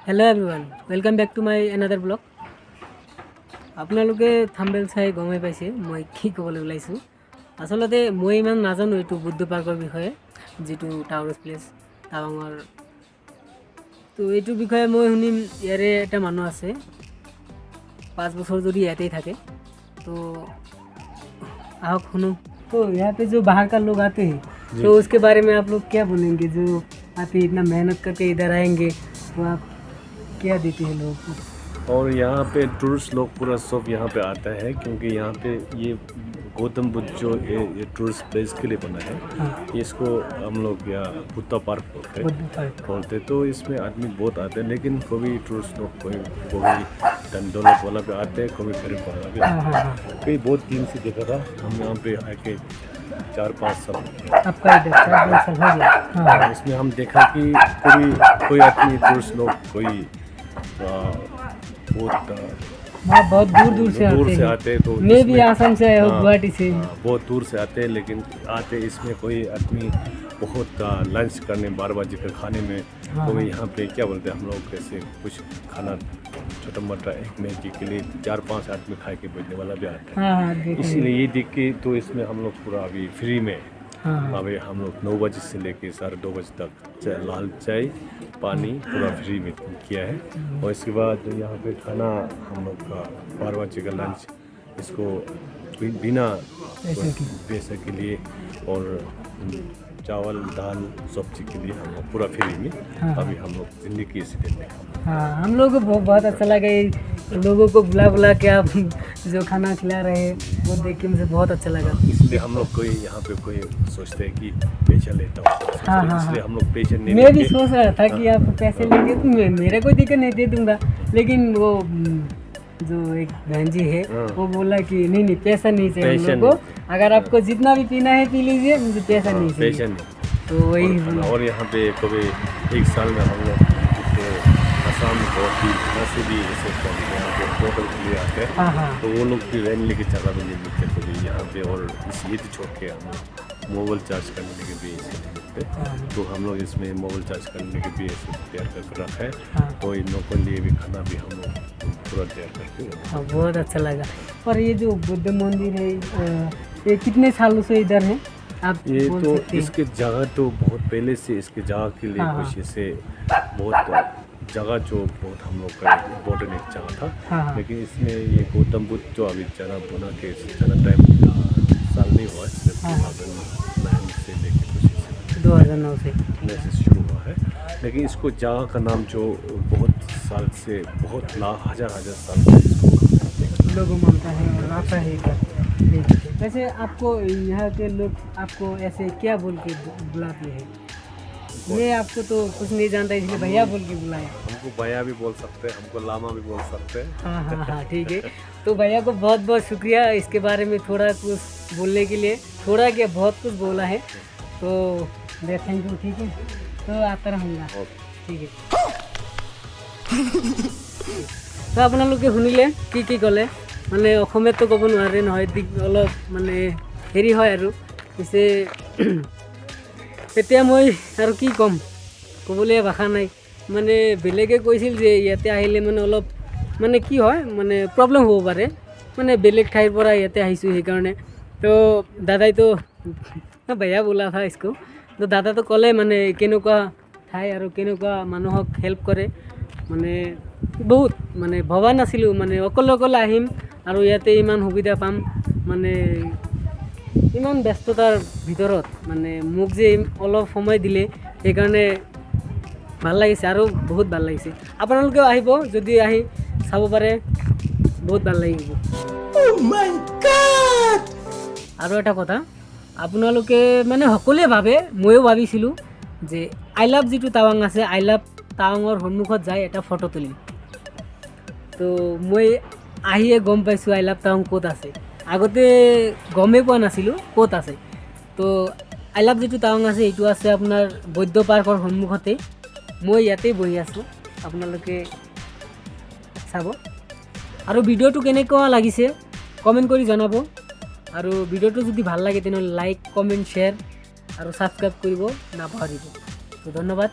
Hello everyone, welcome back to my another blog. আপোনালোকে thumbnail চাই গমে পাইছে মই কি ক'বলৈ ওলাইছোঁ। আচলতে মই ইমান নাজানো এইটো বুদ্ধ পাৰ্কৰ বিষয়ে, যিটো টাউৰিষ্ট প্লেচ টাৱাঙৰ। তো এইটোৰ বিষয়ে মই শুনিম ইয়াৰে এটা মানুহ আছে 5 বছৰ যদি ইয়াতেই থাকে। तो आओ सुनो। तो यहाँ पे जो बाहर का लोग आते हैं तो उसके बारे में आप लोग क्या बोलेंगे? जो आते इतना मेहनत करके इधर आएंगे तो आप क्या देते हैं लोगों को? और यहाँ पे टूरिस्ट लोग पूरा सब यहाँ पे आता है, क्योंकि यहाँ पे ये गौतम बुद्ध जो ये टूरिस्ट प्लेस के लिए बना है। हाँ। इसको हम लोग यहाँ बुद्धा पार्क बोलते तो इसमें आदमी बहुत आते हैं, लेकिन कभी टूरिस्ट लोग कोई दौलत वाला पे आते हैं, कभी गरीब वाला भी आते हैं। कई बहुत दिन से देखा था हम यहाँ पे आके 4-5 साल आपका इधर 4-5 साल हो गया। हाँ। इसमें हम देखा कि कोई आदमी टूरिस्ट लोग कोई बहुत दूर से आते हैं। तो मैं भी आसाम से आया हूँ, गुवाहाटी से। बहुत दूर से आते हैं, लेकिन आते इसमें कोई आदमी बहुत लंच करने 12 बजे का खाने में तो यहाँ पे क्या बोलते हैं हम लोग, कैसे कुछ खाना छोटा मोटा एक मैगी के लिए 4-5 आदमी खा के बैठने वाला भी आता है। इसीलिए ये देख के तो इसमें हम लोग पूरा अभी फ्री में अभी हम लोग 9 बजे से लेके 2:30 बजे तक लाल चाय पानी पूरा फ्री में किया है। और इसके बाद यहाँ पे खाना हम लोग का 12 बजे का लंच इसको बिना पैसे के लिए और चावल दाल सब्जी के लिए हम लोग पूरा फ्री में अभी हम लोग ज़िंदगी से देते हैं। हाँ, हम लोग को बहुत अच्छा लगा ये लोगों को बुला के आप जो खाना खिला रहे हैं वो देख के मुझे बहुत अच्छा लगा। इसलिए हम लोग कोई यहाँ पे कोई सोचते हैं कि पैसा लेता हूँ, इसलिए हम लोग पैसे नहीं। मैं भी सोच रहा था कि आप पैसे लेंगे तो मेरे कोई दिक्कत नहीं, दे दूंगा। लेकिन वो जो एक बहन जी है वो बोला कि नहीं पैसा नहीं चाहिए हम लोग को, अगर आपको जितना भी पीना है पी लीजिए, मुझे पैसा नहीं चाहिए। तो वही और यहाँ पे कभी एक साल में हम लोग आसाम से भी ऐसे यहाँ पे होटल के लिए आते हैं। तो वो लोग भी रहने की जगह भी नहीं मिलते कभी यहाँ पे, और इस ये तो छोड़ के हम लोग मोबाइल चार्ज करने के भी ऐसे नहीं मिलते। तो हम लोग इसमें मोबाइल चार्ज करने के भी ऐसे तैयार करके रखा है। तो इन लोगों के लिए भी खाना भी हम लोग पूरा तैयार करके। बहुत अच्छा लगा। और ये जो बुद्ध मंदिर है ये कितने सालों से इधर है आप? ये तो इसके जगह तो बहुत पहले से इसके जगह के लिए कुछ ऐसे बहुत जगह जो बहुत हम लोग का इम्पोर्टेंट एक जगह था। लेकिन इसमें ये गौतम बुद्ध जो अभी ज़्यादा बना के ज़्यादा टाइम साल नहीं हुआ है, सिर्फ 2009 से लेके कुछ 2009 से शुरू हुआ है। लेकिन इसको जगह का नाम जो बहुत साल से बहुत हजार साल से लोगों मानता है और आता है। वैसे आपको यहाँ के लोग आपको ऐसे क्या बोल के बुलाते हैं? मैं आपको तो कुछ नहीं जानता, इसलिए भैया बोल के बुलाया। हमको भैया भी बोल सकते हैं, हमको लामा भी बोल सकते हैं। हाँ ठीक है। तो भैया को बहुत बहुत शुक्रिया इसके बारे में थोड़ा कुछ बोलने के लिए। थोड़ा क्या बहुत कुछ बोला है, तो मैं थैंक यू। ठीक है, तो आता रहूँगा। ठीक है। তো আপোনালোকে শুনিলে কি ক'লে, মানে অসমীয়াতো ক'ব নোৱাৰে নহয়, অলপ মানে হেৰি হয় আৰু পিছে এতিয়া মই আৰু কি ক'ম, ক'বলৈ ভাষা নাই। মানে বেলেগে কৈছিল যে ইয়াতে আহিলে মানে অলপ মানে কি হয়, মানে প্ৰব্লেম হ'ব পাৰে, মানে বেলেগ ঠাইৰ পৰা ইয়াতে আহিছোঁ সেইকাৰণে। তো দাদাইতো ভैया बोला था इसको, তো দাদাটো ক'লে মানে কেনেকুৱা ঠাই আৰু কেনেকুৱা মানুহক হেল্প কৰে। মানে বহুত মানে ভবা নাছিলোঁ, মানে অকলে আহিম আৰু ইয়াতে ইমান সুবিধা পাম, মানে ইমান ব্যস্ততাৰ ভিতৰত মানে মোক যে অলপ সময় দিলে সেইকাৰণে ভাল লাগিছে আৰু বহুত ভাল লাগিছে। আপোনালোকেও আহিব, যদি আহি চাব পাৰে বহুত ভাল লাগিব। আৰু এটা কথা, আপোনালোকে মানে সকলোৱে ভাবে, ময়ো ভাবিছিলোঁ যে আই লাভ যিটো টাৱাং আছে, আই লাভ টাৱাঙৰ সন্মুখত যাই এটা ফটো তুলিম। তো মই আহিয়ে গম পাইছোঁ আই লাভ টাৱাং ক'ত আছে। আগতে গমেই পোৱা নাছিলোঁ ক'ত আছে। তো আই লাভ যিটো টাৱাং আছে এইটো আছে আপোনাৰ বৌদ্ধ পাৰ্কৰ সন্মুখতে। মই ইয়াতেই বহি আছোঁ, আপোনালোকে চাব। আৰু ভিডিঅ'টো কেনেকুৱা লাগিছে কমেণ্ট কৰি জনাব। আৰু ভিডিঅ'টো যদি ভাল লাগে তেনেহ'লে লাইক কমেণ্ট শ্বেয়াৰ আৰু ছাবস্ক্ৰাইব কৰিব নাপাহৰিব। তো ধন্যবাদ।